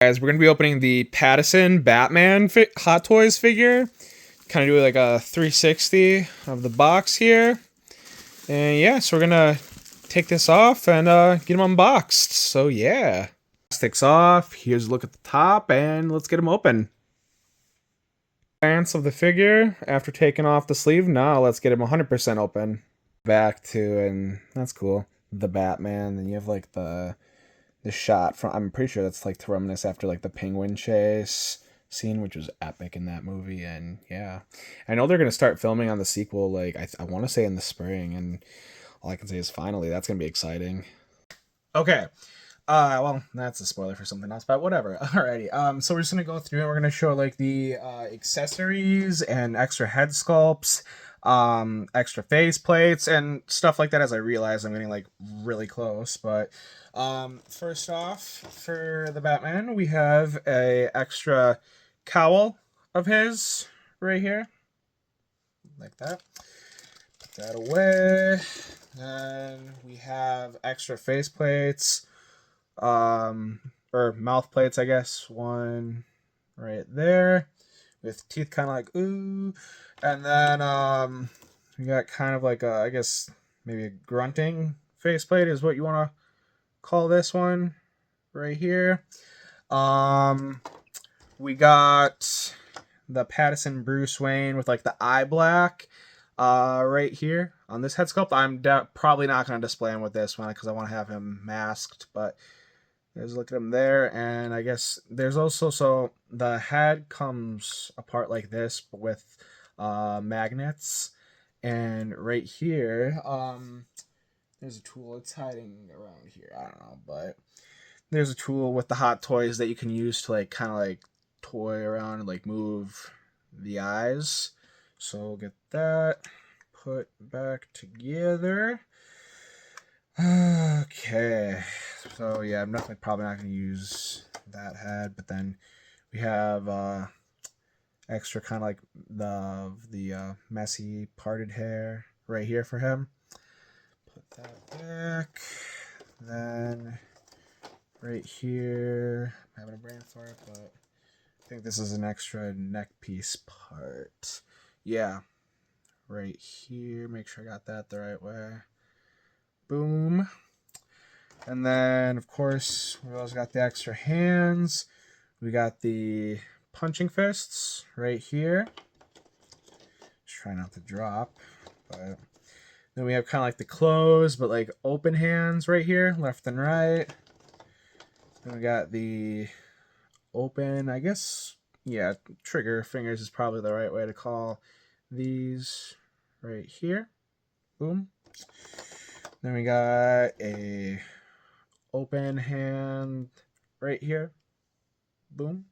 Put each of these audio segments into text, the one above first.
Guys, we're going to be opening the Pattinson Batman Hot Toys figure. Kind of do like a 360 of the box here. And yeah, so we're going to take this off and get them unboxed. So yeah. Plastic's off. Here's a look at the top and let's get them open. Glance of the figure after taking off the sleeve. Now let's get him 100% open. Back to, and that's cool, the Batman. Then you have like the shot from, I'm pretty sure that's like to reminisce after like the penguin chase scene, which was epic in that movie. And yeah, I know they're gonna start filming on the sequel, like I want to say in the spring, and all I can say is finally. That's gonna be exciting. Okay, well, that's a spoiler for something else, but whatever. Alrighty, so we're just gonna go through and we're gonna show like the accessories and extra head sculpts, extra face plates and stuff like that. As I realize I'm getting like really close, but first off, for the Batman, we have a extra cowl of his right here, like that. Put that away. Then we have extra face plates, or mouth plates, I guess. One right there, with teeth kind of like ooh, and then we got kind of like a, I guess maybe a grunting faceplate is what you want to call this one right here. We got the Pattinson Bruce Wayne with like the eye black right here on this head sculpt. I'm probably not going to display him with this one because I want to have him masked, but there's, look at him there. And I guess there's also, so the head comes apart like this, but with magnets. And right here, there's a tool. It's hiding around here. I don't know, but there's a tool with the Hot Toys that you can use to like kind of like toy around and like move the eyes. So we'll get that put back together. Okay, so yeah, I'm probably not going to use that head, but then we have extra kind of like the messy parted hair right here for him. Put that back. Then right here, I'm having a brain for it, but I think this is an extra neck piece part. Yeah, right here. Make sure I got that the right way. Boom. And then, of course, we also got the extra hands. We got the punching fists right here. Just try not to drop, but then we have kind of like the closed but like open hands right here, left and right. Then we got the open, I guess, yeah, trigger fingers is probably the right way to call these right here. Boom. Then we got a open hand right here. Boom.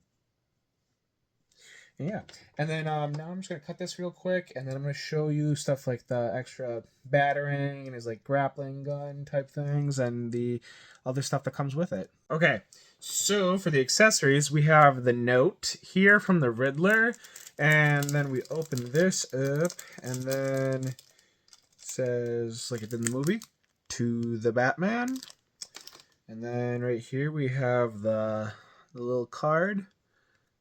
Yeah, and then now I'm just gonna cut this real quick, and then I'm gonna show you stuff like the extra battering and his like grappling gun type things, and the other stuff that comes with it. Okay, so for the accessories, we have the note here from the Riddler, and then we open this up, and then it says, like it did in the movie, to the Batman, and then right here we have the little card.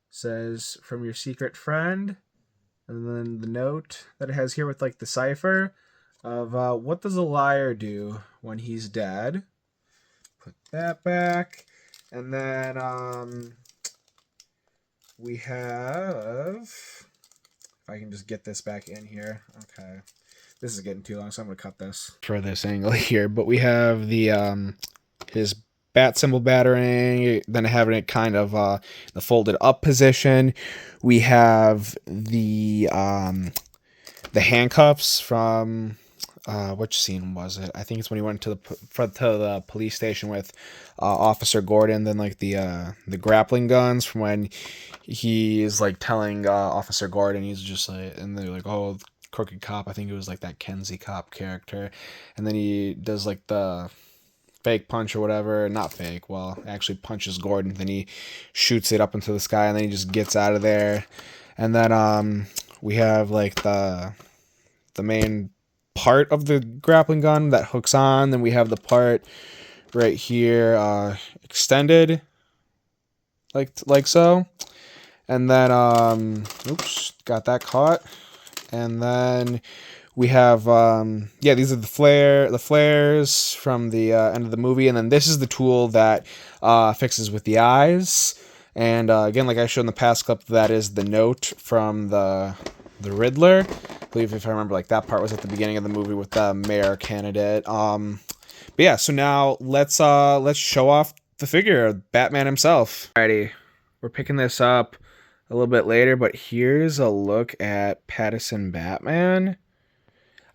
Says from your secret friend, and then the note that it has here with like the cipher of what does a liar do when he's dead. Put that back, and then we have, if I can just get this back in here. Okay, this is getting too long, so I'm gonna cut this for this angle here. But we have the his bat symbol battering, then having it kind of the folded up position. We have the handcuffs from which scene was it? I think it's when he went to the police station with Officer Gordon. Then like the grappling guns from when he is like telling Officer Gordon, he's just like, and they're like, oh, crooked cop. I think it was like that Kenzie cop character, and then he does like the fake punch or whatever, not fake, well, actually punches Gordon, then he shoots it up into the sky, and then he just gets out of there. And then we have like the main part of the grappling gun that hooks on. Then we have the part right here extended like so. And then, oops, got that caught. And then we have, yeah, these are the flares from the end of the movie. And then this is the tool that fixes with the eyes. And again, like I showed in the past clip, that is the note from the Riddler. I believe, if I remember, like that part was at the beginning of the movie with the mayor candidate. But yeah, so now let's show off the figure of Batman himself. Alrighty, we're picking this up a little bit later, but here's a look at Pattinson Batman.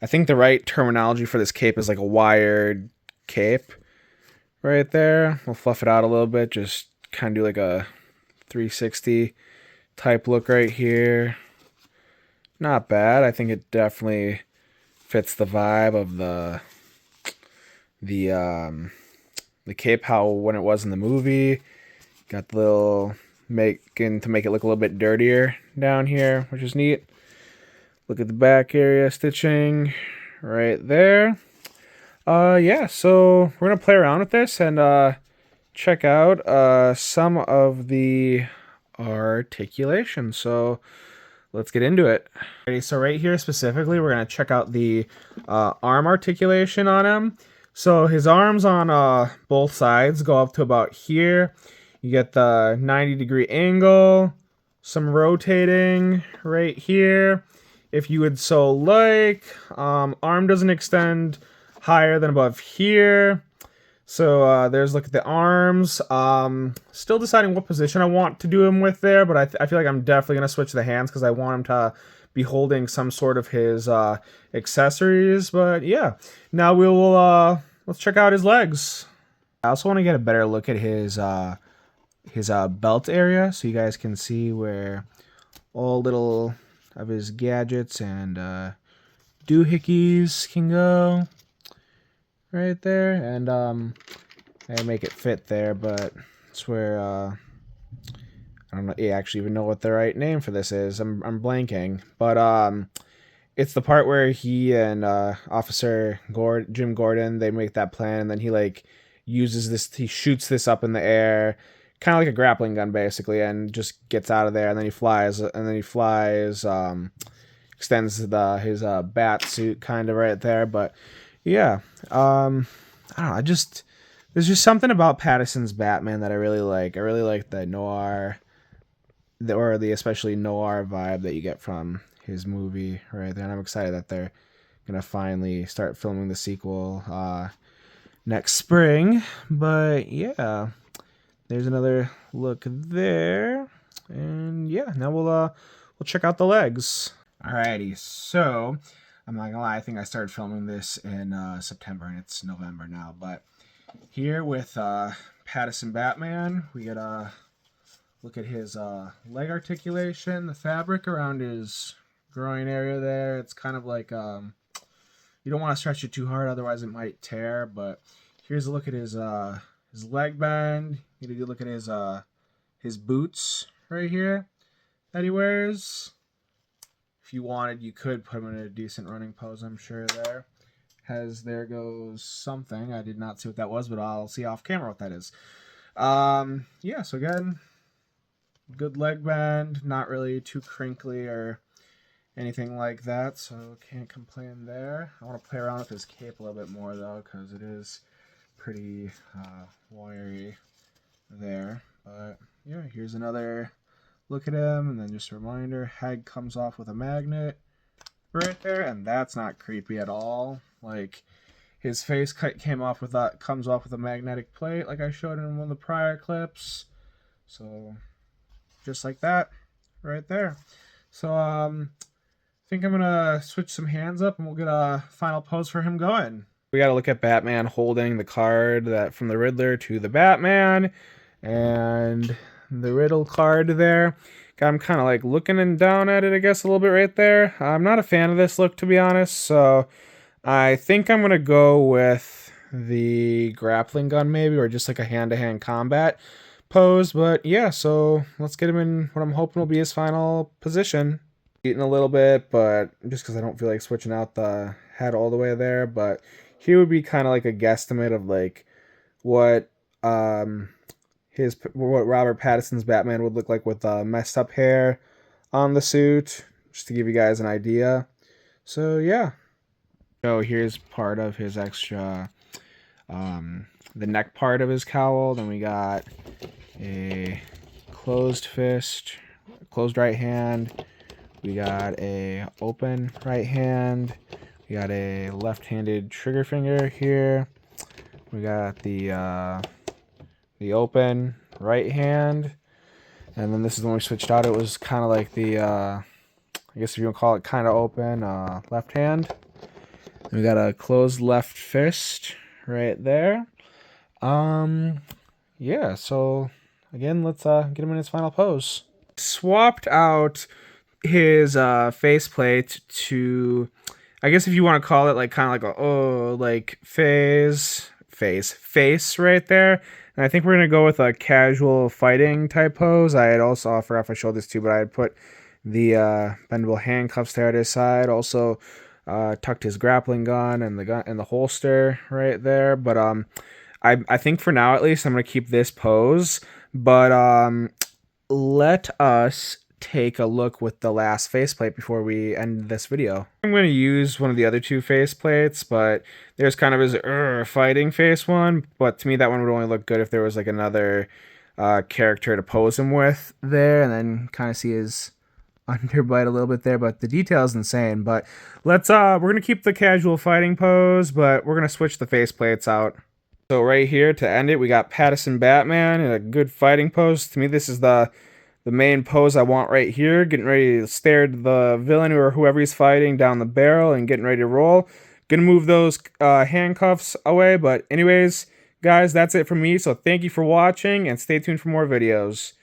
I think the right terminology for this cape is like a wired cape right there. We'll fluff it out a little bit, just kind of do like a 360 type look right here. Not bad. I think it definitely fits the vibe of the cape how when it was in the movie. Got the little to make it look a little bit dirtier down here, which is neat. Look at the back area stitching right there. Yeah, so we're gonna play around with this and check out some of the articulation. So let's get into it. Okay, so right here specifically, we're gonna check out the arm articulation on him. So his arms on both sides go up to about here. You get the 90-degree angle, some rotating right here. If you would so like, arm doesn't extend higher than above here. So there's look at the arms. Still deciding what position I want to do him with there, but I feel like I'm definitely going to switch the hands because I want him to be holding some sort of his accessories. But yeah, now we will let's check out his legs. I also want to get a better look at his belt area so you guys can see where all little of his gadgets and doohickeys can go right there. And I make it fit there, but it's where I don't know, I actually even know what the right name for this is. I'm blanking, but it's the part where he and Officer Jim Gordon, they make that plan, and then he like uses this, he shoots this up in the air, kind of like a grappling gun basically, and just gets out of there, and then he flies, extends his bat suit kind of right there. But yeah, I don't know, there's just something about Pattinson's Batman that I really like. I really like the noir, or the especially noir vibe that you get from his movie right there. And I'm excited that they're gonna finally start filming the sequel next spring. But yeah, there's another look there. And yeah, now we'll check out the legs. Alrighty, so I'm not gonna lie, I think I started filming this in September and it's November now. But here with Pattinson Batman, we get a look at his leg articulation, the fabric around his groin area there. It's kind of like you don't want to stretch it too hard, otherwise it might tear. But here's a look at his leg band. You get a good look at his boots right here that he wears. If you wanted, you could put him in a decent running pose, I'm sure there. There goes something. I did not see what that was, but I'll see off camera what that is. Yeah, so again, good leg band, not really too crinkly or anything like that, so can't complain there. I want to play around with his cape a little bit more though, because it is pretty wiry there. But yeah, here's another look at him, and then just a reminder, head comes off with a magnet right there, and that's not creepy at all. Like, his face comes off with a magnetic plate like I showed in one of the prior clips. So just like that right there. So I think I'm gonna switch some hands up and we'll get a final pose for him going. We gotta look at Batman holding the card that from the Riddler to the Batman, and the Riddle card there. I'm kind of like looking down at it, I guess, a little bit right there. I'm not a fan of this look, to be honest, so I think I'm gonna go with the grappling gun maybe, or just like a hand-to-hand combat pose. But yeah, so let's get him in what I'm hoping will be his final position. Eating a little bit, but just because I don't feel like switching out the head all the way there. But here would be kind of like a guesstimate of like what what Robert Pattinson's Batman would look like with messed up hair on the suit, just to give you guys an idea. So yeah. So here's part of his extra, the neck part of his cowl. Then we got a closed fist, closed right hand. We got a open right hand. We got a left-handed trigger finger here. We got the open right hand. And then this is when we switched out. It was kind of like the, I guess if you want to call it kind of open, left hand. And we got a closed left fist right there. Yeah, so again, let's get him in his final pose. Swapped out his faceplate to, I guess if you want to call it like kind of like a like face right there. And I think we're gonna go with a casual fighting type pose. I had also, I forgot if I showed this too, but I had put the bendable handcuffs there at his side. Also tucked his grappling gun and the holster right there. But I think for now at least I'm gonna keep this pose. But let us take a look with the last faceplate before we end this video. I'm going to use one of the other two faceplates, but there's kind of his fighting face one, but to me that one would only look good if there was like another character to pose him with there, and then kind of see his underbite a little bit there, but the detail is insane. But let's we're gonna keep the casual fighting pose, but we're gonna switch the faceplates out. So right here to end it, we got Pattinson Batman in a good fighting pose. To me, this is the main pose I want right here. Getting ready to stare at the villain or whoever he's fighting down the barrel and getting ready to roll. Gonna move those handcuffs away. But anyways, guys, that's it from me. So thank you for watching and stay tuned for more videos.